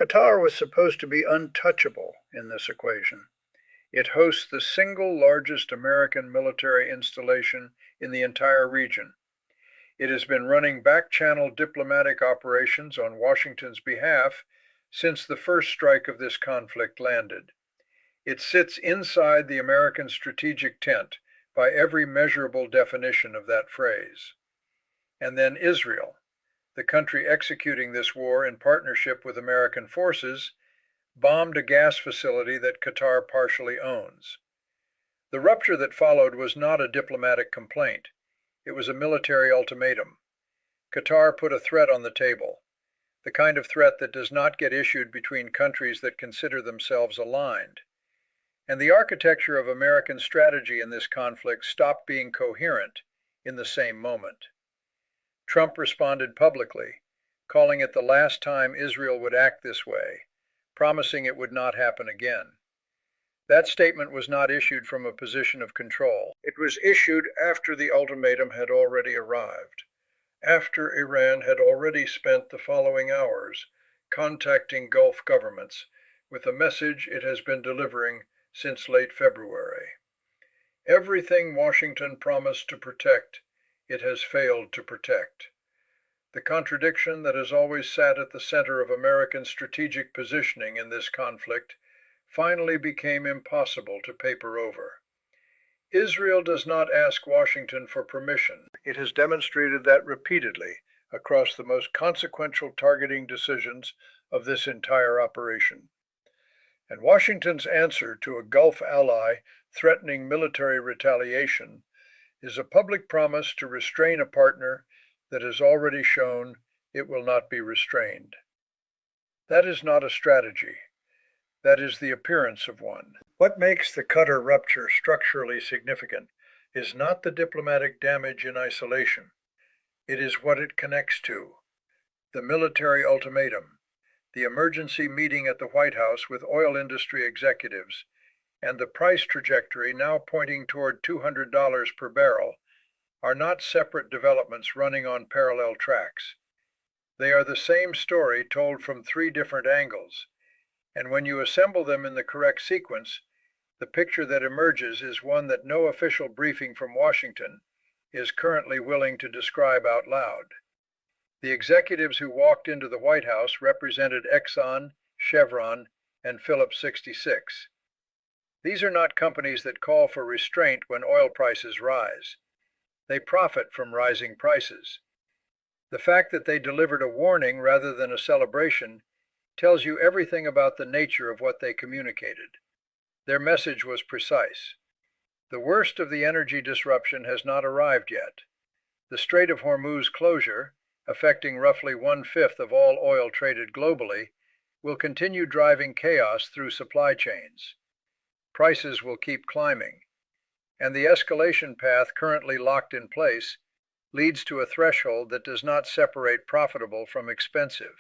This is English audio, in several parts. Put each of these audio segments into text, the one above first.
Qatar was supposed to be untouchable in this equation. It hosts the single largest American military installation in the entire region. It has been running back-channel diplomatic operations on Washington's behalf since the first strike of this conflict landed. It sits inside the American strategic tent by every measurable definition of that phrase. And then Israel, the country executing this war in partnership with American forces, bombed a gas facility that Qatar partially owns. The rupture that followed was not a diplomatic complaint. It was a military ultimatum. Qatar put a threat on the table, the kind of threat that does not get issued between countries that consider themselves aligned. And the architecture of American strategy in this conflict stopped being coherent in the same moment. Trump responded publicly, calling it the last time Israel would act this way, promising it would not happen again. That statement was not issued from a position of control. It was issued after the ultimatum had already arrived, after Iran had already spent the following hours contacting Gulf governments with a message it has been delivering since late February. Everything Washington promised to protect, it has failed to protect. The contradiction that has always sat at the center of American strategic positioning in this conflict finally became impossible to paper over. Israel does not ask Washington for permission. It has demonstrated that repeatedly across the most consequential targeting decisions of this entire operation. And Washington's answer to a Gulf ally threatening military retaliation is a public promise to restrain a partner that has already shown it will not be restrained. That is not a strategy. That is the appearance of one. What makes the Qatar rupture structurally significant is not the diplomatic damage in isolation. It is what it connects to. The military ultimatum, the emergency meeting at the White House with oil industry executives, and the price trajectory now pointing toward $200 per barrel are not separate developments running on parallel tracks. They are the same story told from three different angles, and when you assemble them in the correct sequence, the picture that emerges is one that no official briefing from Washington is currently willing to describe out loud. The executives who walked into the White House represented Exxon, Chevron, and Phillips 66. These are not companies that call for restraint when oil prices rise. They profit from rising prices. The fact that they delivered a warning rather than a celebration tells you everything about the nature of what they communicated. Their message was precise. The worst of the energy disruption has not arrived yet. The Strait of Hormuz closure, affecting roughly 1/5 of all oil traded globally, will continue driving chaos through supply chains. Prices will keep climbing, and the escalation path currently locked in place leads to a threshold that does not separate profitable from expensive.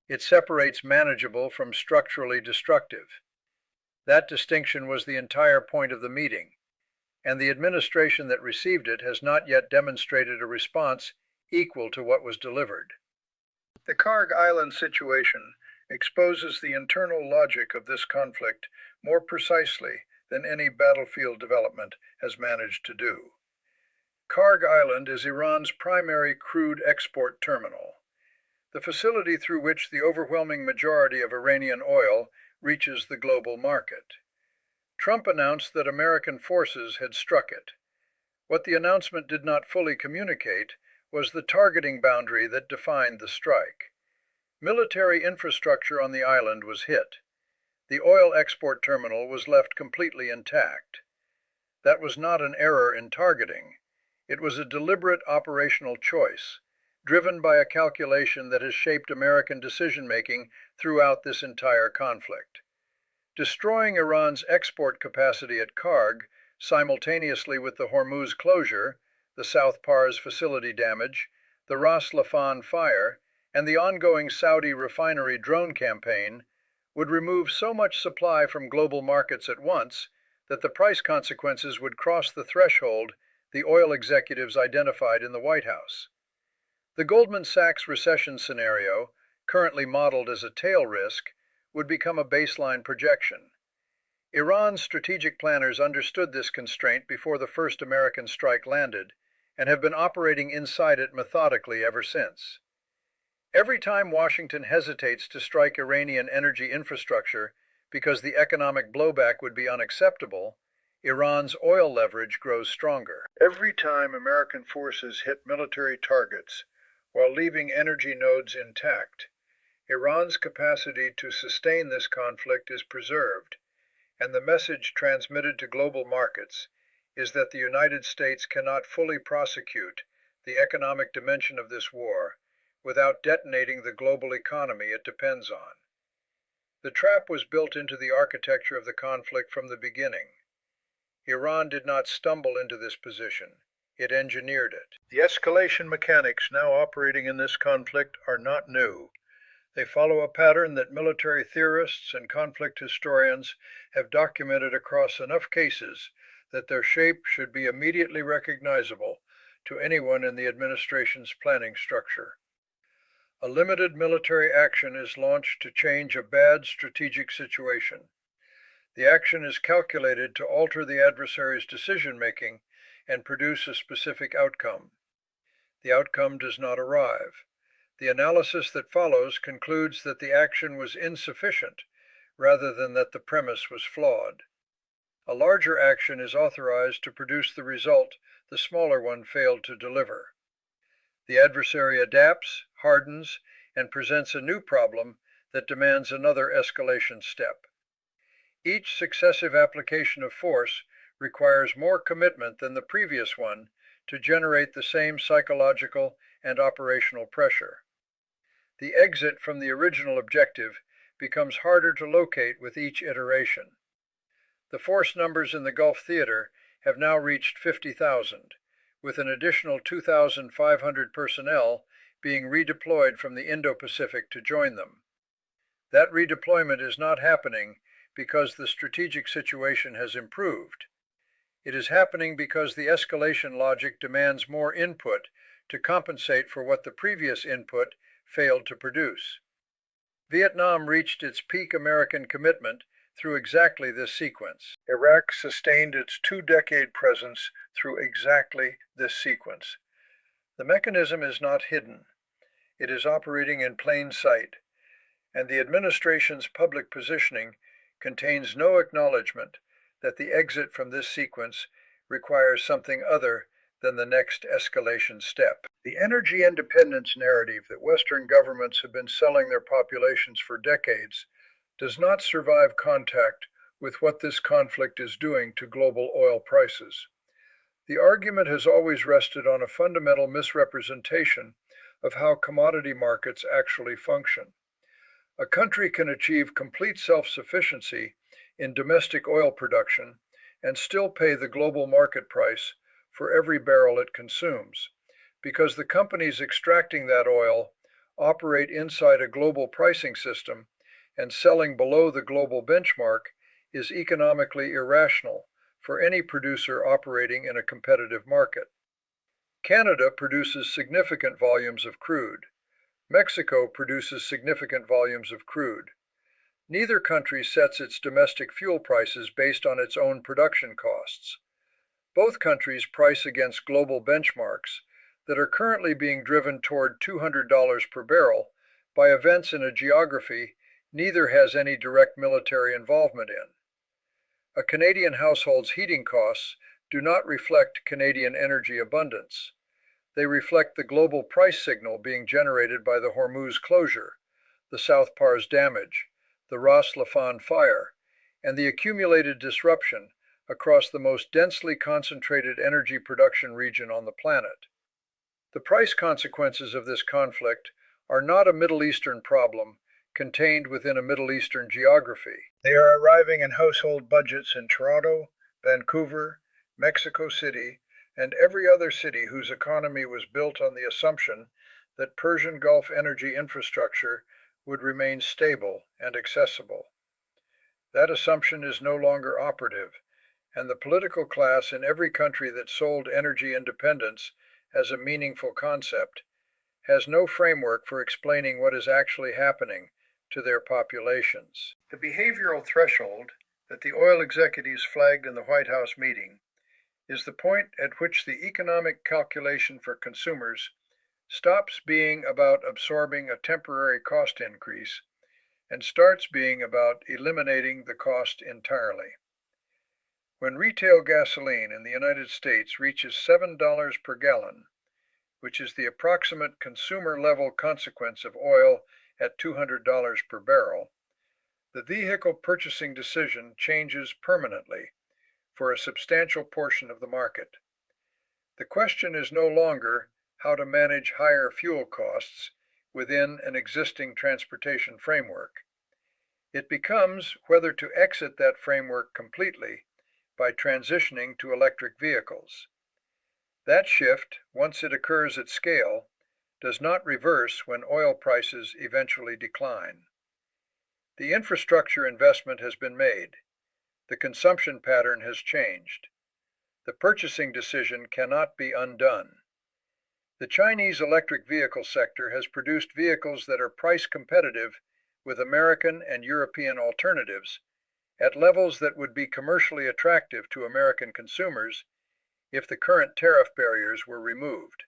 It separates manageable from structurally destructive. That distinction was the entire point of the meeting, and the administration that received it has not yet demonstrated a response equal to what was delivered. The Kharg Island situation exposes the internal logic of this conflict more precisely than any battlefield development has managed to do. Kharg Island is Iran's primary crude export terminal, the facility through which the overwhelming majority of Iranian oil reaches the global market. Trump announced that American forces had struck it. What the announcement did not fully communicate was the targeting boundary that defined the strike. Military infrastructure on the island was hit. The oil export terminal was left completely intact. That was not an error in targeting. It was a deliberate operational choice, driven by a calculation that has shaped American decision-making throughout this entire conflict. Destroying Iran's export capacity at Kharg, simultaneously with the Hormuz closure, the South Pars facility damage, the Ras Laffan fire, and the ongoing Saudi refinery drone campaign, would remove so much supply from global markets at once that the price consequences would cross the threshold the oil executives identified in the White House. The Goldman Sachs recession scenario, currently modeled as a tail risk, would become a baseline projection. Iran's strategic planners understood this constraint before the first American strike landed, and have been operating inside it methodically ever since. Every time Washington hesitates to strike Iranian energy infrastructure because the economic blowback would be unacceptable, Iran's oil leverage grows stronger. Every time American forces hit military targets while leaving energy nodes intact, Iran's capacity to sustain this conflict is preserved, and the message transmitted to global markets is that the United States cannot fully prosecute the economic dimension of this war without detonating the global economy it depends on. The trap was built into the architecture of the conflict from the beginning. Iran did not stumble into this position, it engineered it. The escalation mechanics now operating in this conflict are not new. They follow a pattern that military theorists and conflict historians have documented across enough cases that their shape should be immediately recognizable to anyone in the administration's planning structure. A limited military action is launched to change a bad strategic situation. The action is calculated to alter the adversary's decision-making and produce a specific outcome. The outcome does not arrive. The analysis that follows concludes that the action was insufficient rather than that the premise was flawed. A larger action is authorized to produce the result the smaller one failed to deliver. The adversary adapts, hardens, and presents a new problem that demands another escalation step. Each successive application of force requires more commitment than the previous one to generate the same psychological and operational pressure. The exit from the original objective becomes harder to locate with each iteration. The force numbers in the Gulf theater have now reached 50,000, with an additional 2,500 personnel being redeployed from the Indo-Pacific to join them. That redeployment is not happening because the strategic situation has improved. It is happening because the escalation logic demands more input to compensate for what the previous input failed to produce. Vietnam reached its peak American commitment through exactly this sequence. Iraq sustained its two-decade presence through exactly this sequence. The mechanism is not hidden. It is operating in plain sight, and the administration's public positioning contains no acknowledgement that the exit from this sequence requires something other than the next escalation step. The energy independence narrative that Western governments have been selling their populations for decades does not survive contact with what this conflict is doing to global oil prices. The argument has always rested on a fundamental misrepresentation of how commodity markets actually function. A country can achieve complete self-sufficiency in domestic oil production and still pay the global market price for every barrel it consumes, because the companies extracting that oil operate inside a global pricing system, and selling below the global benchmark is economically irrational for any producer operating in a competitive market. Canada produces significant volumes of crude. Mexico produces significant volumes of crude. Neither country sets its domestic fuel prices based on its own production costs. Both countries price against global benchmarks that are currently being driven toward $200 per barrel by events in a geography neither has any direct military involvement in. A Canadian household's heating costs do not reflect Canadian energy abundance. They reflect the global price signal being generated by the Hormuz closure, the South Pars damage, the Ras Laffan fire, and the accumulated disruption across the most densely concentrated energy production region on the planet. The price consequences of this conflict are not a Middle Eastern problem contained within a Middle Eastern geography. They are arriving in household budgets in Toronto, Vancouver, Mexico City, and every other city whose economy was built on the assumption that Persian Gulf energy infrastructure would remain stable and accessible. That assumption is no longer operative, and the political class in every country that sold energy independence as a meaningful concept has no framework for explaining what is actually happening to their populations. The behavioral threshold that the oil executives flagged in the White House meeting is the point at which the economic calculation for consumers stops being about absorbing a temporary cost increase and starts being about eliminating the cost entirely. When retail gasoline in the United States reaches $7 per gallon, which is the approximate consumer level consequence of oil at $200 per barrel, the vehicle purchasing decision changes permanently for a substantial portion of the market. The question is no longer how to manage higher fuel costs within an existing transportation framework. It becomes whether to exit that framework completely by transitioning to electric vehicles. That shift, once it occurs at scale, does not reverse when oil prices eventually decline. The infrastructure investment has been made. The consumption pattern has changed. The purchasing decision cannot be undone. The Chinese electric vehicle sector has produced vehicles that are price competitive with American and European alternatives at levels that would be commercially attractive to American consumers if the current tariff barriers were removed.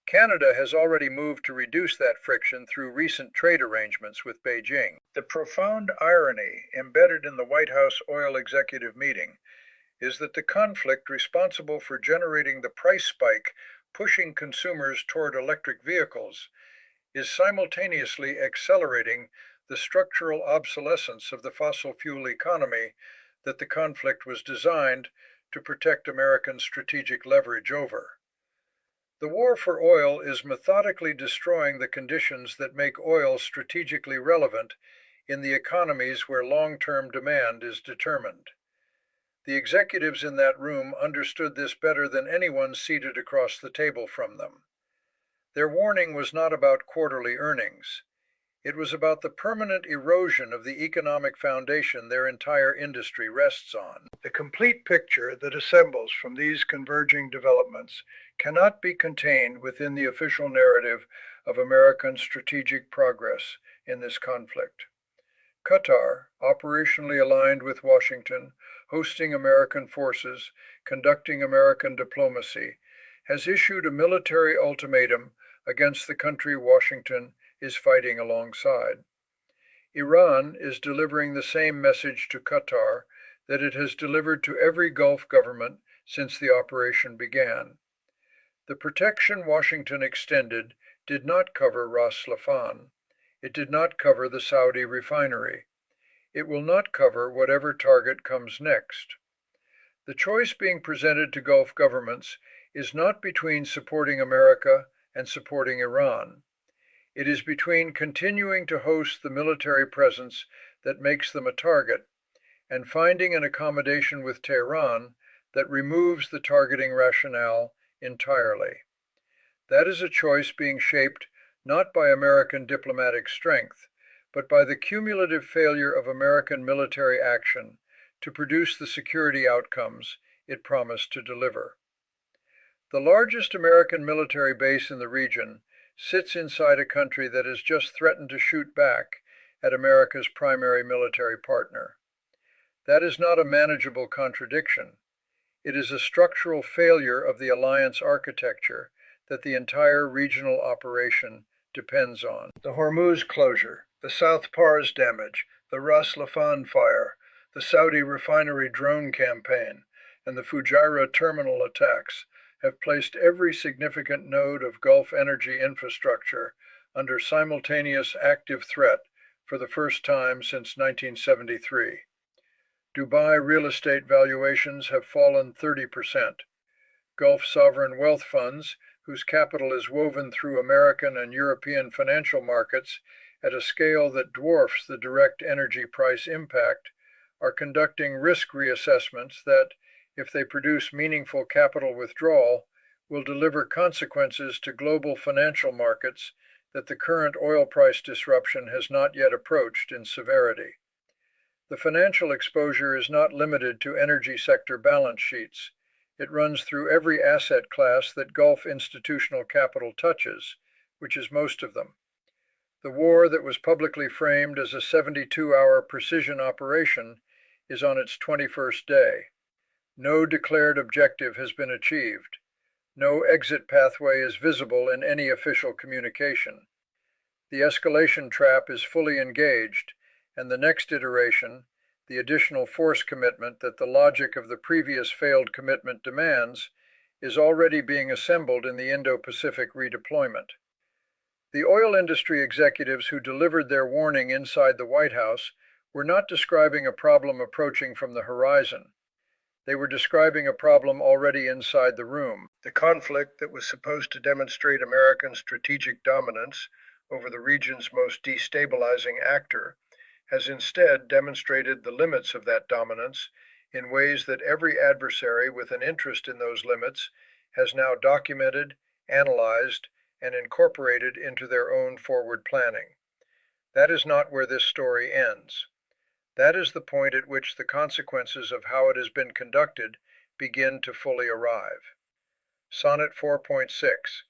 Canada has already moved to reduce that friction through recent trade arrangements with Beijing. The profound irony embedded in the White House oil executive meeting is that the conflict responsible for generating the price spike pushing consumers toward electric vehicles is simultaneously accelerating the structural obsolescence of the fossil fuel economy that the conflict was designed to protect American strategic leverage over. The war for oil is methodically destroying the conditions that make oil strategically relevant in the economies where long-term demand is determined. The executives in that room understood this better than anyone seated across the table from them. Their warning was not about quarterly earnings. It was about the permanent erosion of the economic foundation their entire industry rests on. The complete picture that assembles from these converging developments cannot be contained within the official narrative of American strategic progress in this conflict. Qatar, operationally aligned with Washington, hosting American forces, conducting American diplomacy, has issued a military ultimatum against the country Washington is fighting alongside. Iran is delivering the same message to Qatar that it has delivered to every Gulf government since the operation began. The protection Washington extended did not cover Ras Laffan. It did not cover the Saudi refinery. It will not cover whatever target comes next. The choice being presented to Gulf governments is not between supporting America and supporting Iran. It is between continuing to host the military presence that makes them a target and finding an accommodation with Tehran that removes the targeting rationale entirely. That is a choice being shaped not by American diplomatic strength, but by the cumulative failure of American military action to produce the security outcomes it promised to deliver. The largest American military base in the region sits inside a country that has just threatened to shoot back at America's primary military partner. That is not a manageable contradiction. It is a structural failure of the alliance architecture that the entire regional operation depends on. The Hormuz closure, the South Pars damage, the Ras Laffan fire, the Saudi refinery drone campaign, and the Fujairah terminal attacks have placed every significant node of Gulf energy infrastructure under simultaneous active threat for the first time since 1973. Dubai real estate valuations have fallen 30%. Gulf sovereign wealth funds, whose capital is woven through American and European financial markets at a scale that dwarfs the direct energy price impact, are conducting risk reassessments that, if they produce meaningful capital withdrawal, will deliver consequences to global financial markets that the current oil price disruption has not yet approached in severity. The financial exposure is not limited to energy sector balance sheets. It runs through every asset class that Gulf institutional capital touches, which is most of them. The war that was publicly framed as a 72-hour precision operation is on its 21st day. No declared objective has been achieved. No exit pathway is visible in any official communication. The escalation trap is fully engaged, and the next iteration, the additional force commitment that the logic of the previous failed commitment demands, is already being assembled in the Indo-Pacific redeployment. The oil industry executives who delivered their warning inside the White House were not describing a problem approaching from the horizon. They were describing a problem already inside the room. The conflict that was supposed to demonstrate American strategic dominance over the region's most destabilizing actor has instead demonstrated the limits of that dominance in ways that every adversary with an interest in those limits has now documented, analyzed, and incorporated into their own forward planning. That is not where this story ends. That is the point at which the consequences of how it has been conducted begin to fully arrive. Sonnet 4.6